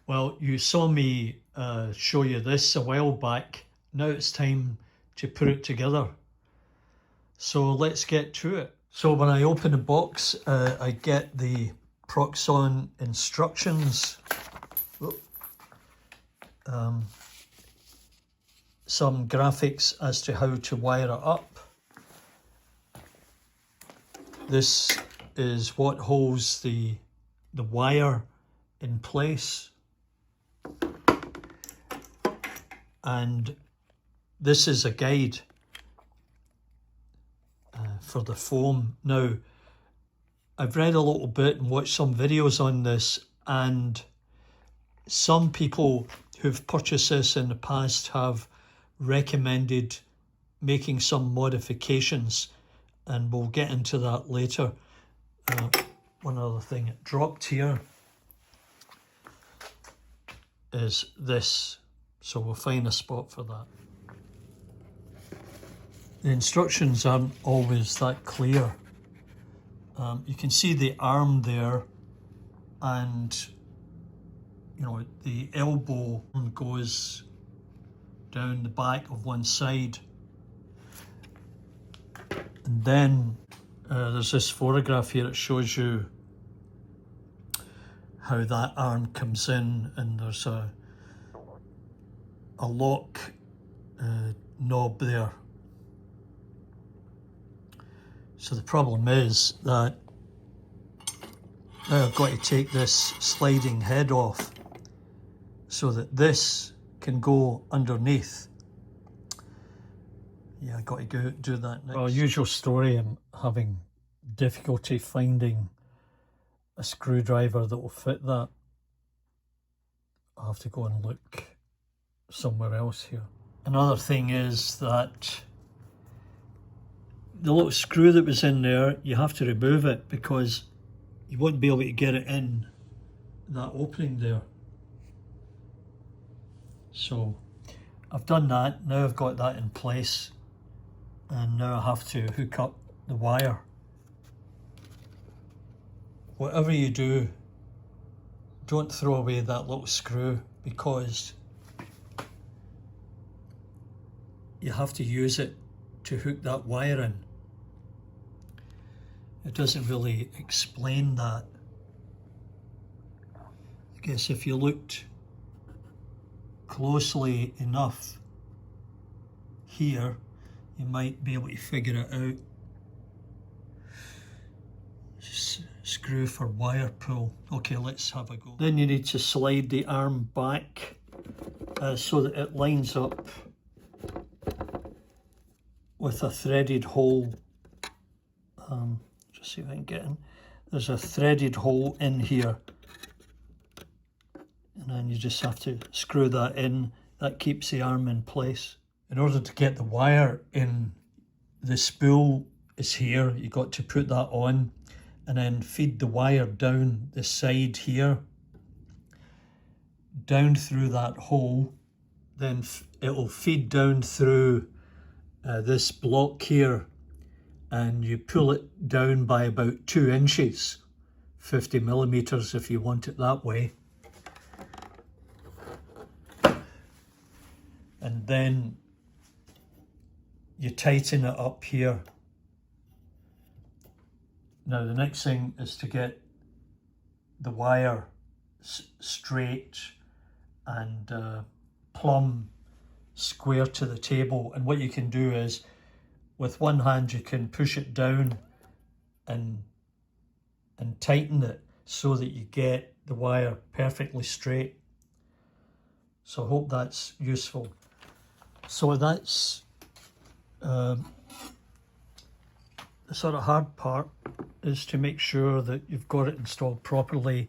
Well, you saw me show you this a while back. Now it's time to put it together. So let's get to it. So when I open the box, I get the Proxxon instructions. Some graphics as to how to wire it up. This is what holds the wire in place. And this is a guide for the foam. Now, I've read a little bit and watched some videos on this, and some people who've purchased this in the past have recommended making some modifications, and we'll get into that later. One other thing it dropped here is this, so we'll find a spot for that. The instructions aren't always that clear. You can see the arm there, and you know the elbow goes down the back of one side, and then there's this photograph here that shows you how that arm comes in, and there's a lock knob there. So the problem is that now I've got to take this sliding head off so that this can go underneath. Yeah, I've got to go do that next. Well, usual story, I'm having difficulty finding a screwdriver that will fit that. I'll have to go and look somewhere else here. Another thing is that the little screw that was in there, you have to remove it because you won't be able to get it in that opening there. So I've done that. Now I've got that in place, and now I have to hook up the wire. Whatever you do, don't throw away that little screw, because you have to use it to hook that wire in. It doesn't really explain that. I guess if you looked closely enough here, you might be able to figure it out. Screw for wire pull. Okay, let's have a go. Then you need to slide the arm back so that it lines up with a threaded hole. Just see if I can get in. There's a threaded hole in here, and then you just have to screw that in. That keeps the arm in place. In order to get the wire in, the spool is here. You got to put that on and then feed the wire down the side here, down through that hole. Then it will feed down through this block here, and you pull it down by about 2 inches, 50 millimeters if you want it that way. And then you tighten it up here. Now the next thing is to get the wire straight and plumb square to the table. And what you can do is, with one hand you can push it down and tighten it so that you get the wire perfectly straight. So I hope that's useful. So that's the sort of hard part, is to make sure that you've got it installed properly,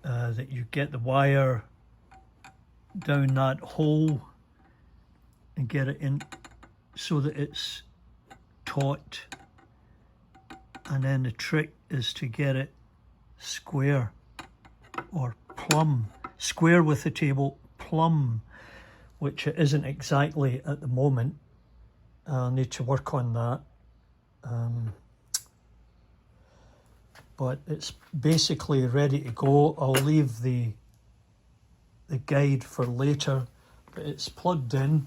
that you get the wire down that hole and get it in so that it's taut, and then the trick is to get it square or plumb. Square with the table, plumb, which it isn't exactly at the moment. I'll need to work on that. But it's basically ready to go. I'll leave the the guide for later, but it's plugged in.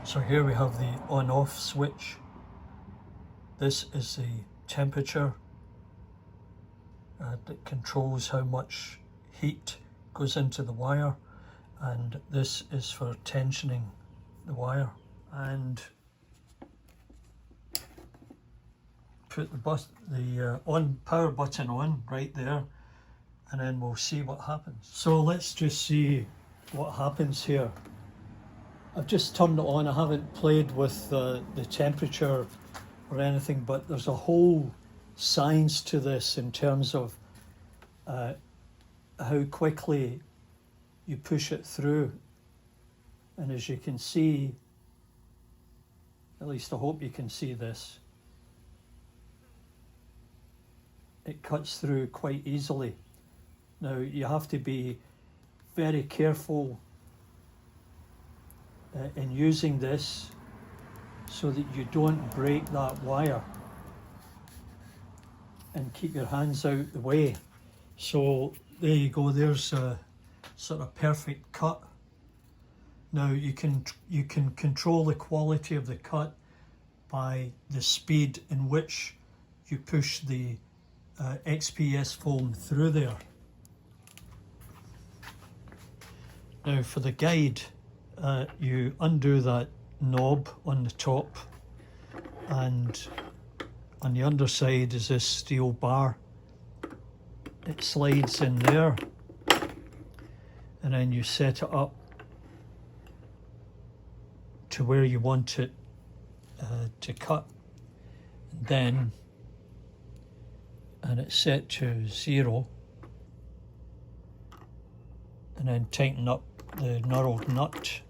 So here we have the on-off switch. This is the temperature that controls how much heat goes into the wire, and this is for tensioning the wire. And put the on power button on right there, and then we'll see what happens. So let's just see what happens here. I've just turned it on. I haven't played with the temperature or anything, but there's a whole science to this in terms of how quickly you push it through. And as you can see, at least I hope you can see this, it cuts through quite easily. Now you have to be very careful in using this so that you don't break that wire, and keep your hands out the way. So there you go, there's a sort of perfect cut. Now you can control the quality of the cut by the speed in which you push the XPS foam through there. Now for the guide, you undo that knob on the top, and on the underside is this steel bar. It slides in there, and then you set it up to where you want it to cut. And it's set to 0, and then tighten up the knurled nut,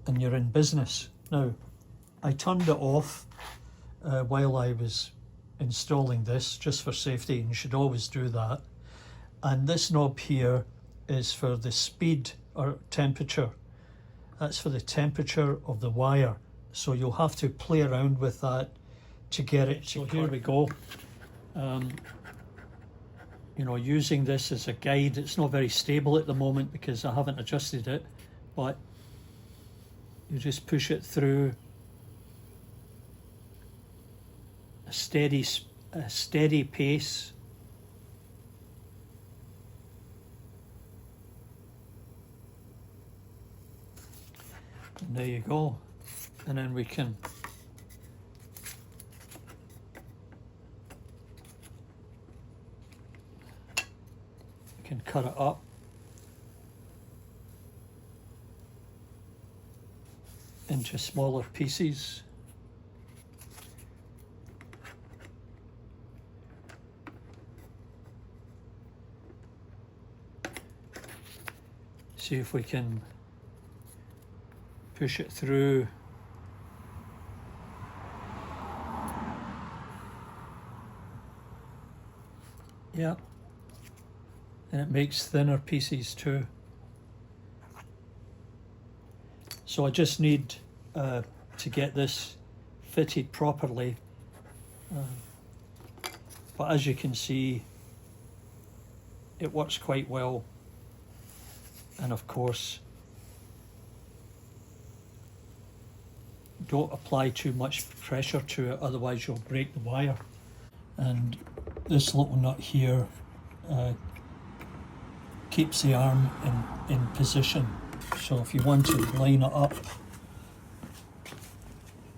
and you're in business. Now, I turned it off while I was installing this, just for safety, and you should always do that. And this knob here is for the speed or temperature. That's for the temperature of the wire. So you'll have to play around with that to get it to cut. Here we go. You know, using this as a guide, it's not very stable at the moment because I haven't adjusted it, but you just push it through a steady pace. And there you go. And then we can cut it up. Into smaller pieces. See if we can push it through. Yeah, and it makes thinner pieces too. So I just need to get this fitted properly, but as you can see, it works quite well. And of course, don't apply too much pressure to it, otherwise you'll break the wire. And this little nut here keeps the arm in position. So if you want to line it up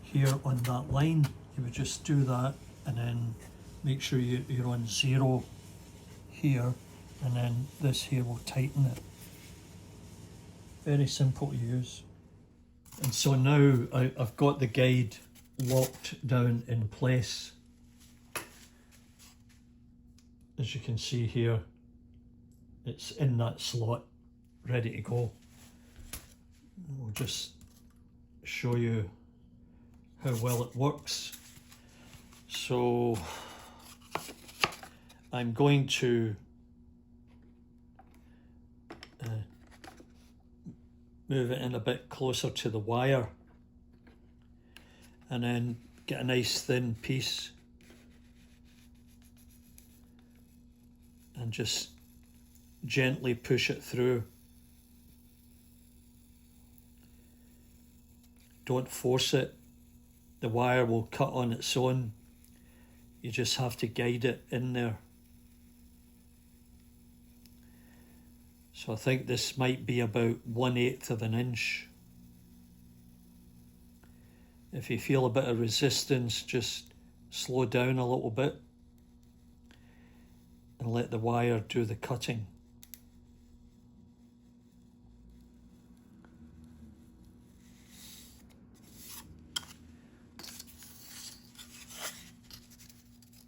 here on that line, you would just do that, and then make sure you're on 0 here, and then this here will tighten it. Very simple to use. And so now I've got the guide locked down in place. As you can see here, it's in that slot, ready to go. We'll just show you how well it works. So I'm going to move it in a bit closer to the wire, and then get a nice thin piece and just gently push it through. Don't force it. The wire will cut on its own. You just have to guide it in there. So I think this might be about 1/8 of an inch. If you feel a bit of resistance, just slow down a little bit and let the wire do the cutting.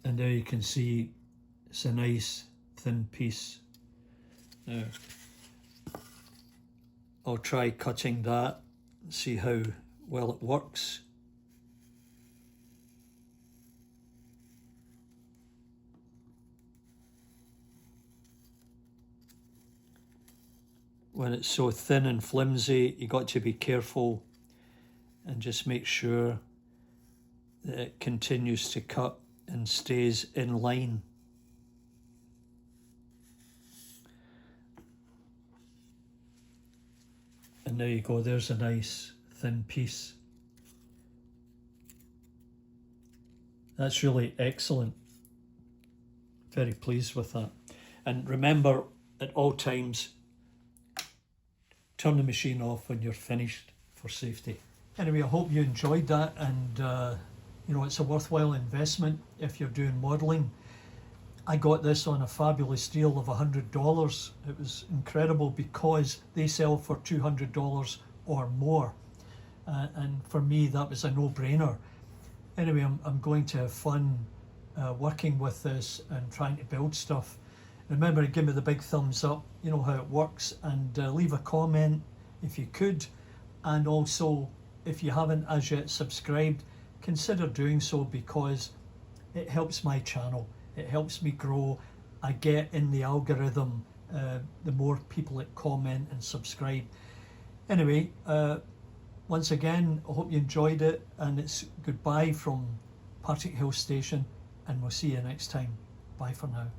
And there you can see it's a nice thin piece. Now I'll try cutting that and see how well it works. When it's so thin and flimsy, you got to be careful and just make sure that it continues to cut and stays in line. And there you go, there's a nice thin piece. That's really excellent. Very pleased with that. And remember, at all times, turn the machine off when you're finished for safety. Anyway, I hope you enjoyed that, and you know, it's a worthwhile investment if you're doing modelling. I got this on a fabulous deal of $100. It was incredible because they sell for $200 or more. And for me, that was a no-brainer. Anyway, I'm going to have fun working with this and trying to build stuff. Remember to give me the big thumbs up, you know how it works, and leave a comment if you could. And also, if you haven't as yet subscribed, consider doing so, because it helps my channel. It helps me grow. I get in the algorithm the more people that comment and subscribe. Anyway, once again, I hope you enjoyed it, and it's goodbye from Partickhill Station, and we'll see you next time. Bye for now.